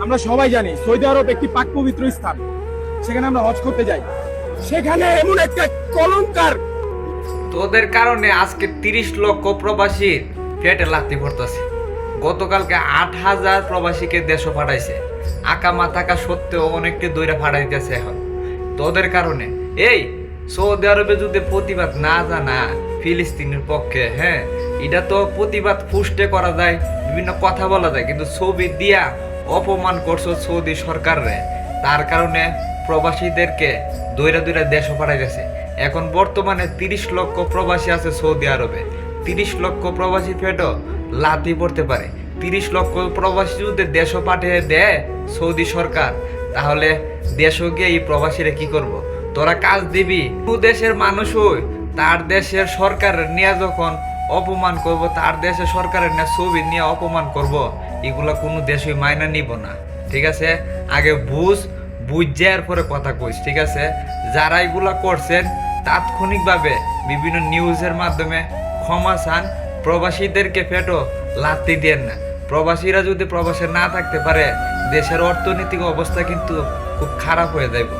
আমরা সবাই জানি সৌদি আরব একটি পাক পবিত্র স্থান, সেখানে আমরা হজ করতে যাই, সেখানে এমন একটা কলঙ্কার। তোদের কারণে আজকে 30 লক্ষ প্রবাসীর পেটে লাথি পড়তেছে। গতকালকে 8,000 প্রবাসীকে দেশও পাঠাইছে। আকামা থাকা সত্ত্বেও অনেককে দৈরা ফাটাইতেছে এখন তোদের কারণে। এই সৌদি আরবে যদি প্রতিবাদ না জানা ফিলিস্তিনের পক্ষে, হ্যাঁ এটা তো প্রতিবাদ ফুষ্টে করা যায়, বিভিন্ন কথা বলা যায়, কিন্তু ছবি দিয়া অপমান করছো সৌদি সরকারে। তার কারণে প্রবাসীদেরকে দৈরা দৈরা দেশও পাঠাইতেছে। এখন বর্তমানে 30 লক্ষ প্রবাসী আছে সৌদি আরবে। 30 লক্ষ প্রবাসী পেটও লাথি পড়তে পারে। 30 লক্ষ প্রবাসী যদি দেশও পাঠিয়ে দেয় সৌদি সরকার, তাহলে দেশও গিয়ে এই প্রবাসীরা কি করব? তোরা কাজ দিবি? দেশের মানুষ হই, তার দেশের সরকারের নিয়ে যখন অপমান করব, তার দেশের সরকারের নিয়ে ছবি নিয়ে অপমান করব, এগুলা কোনো দেশই মাইনা নিব না। ঠিক আছে, আগে বুঝে এরপরে কথা কইস। ঠিক আছে, যারা এগুলা করছেন তাৎক্ষণিকভাবে বিভিন্ন নিউজের মাধ্যমে ক্ষমা চান। প্রবাসীদেরকে পেটো লাথি দেন না। প্রবাসীরা যদি প্রবাসে না থাকতে পারে, দেশের অর্থনৈতিক অবস্থা কিন্তু খুব খারাপ হয়ে যাবে।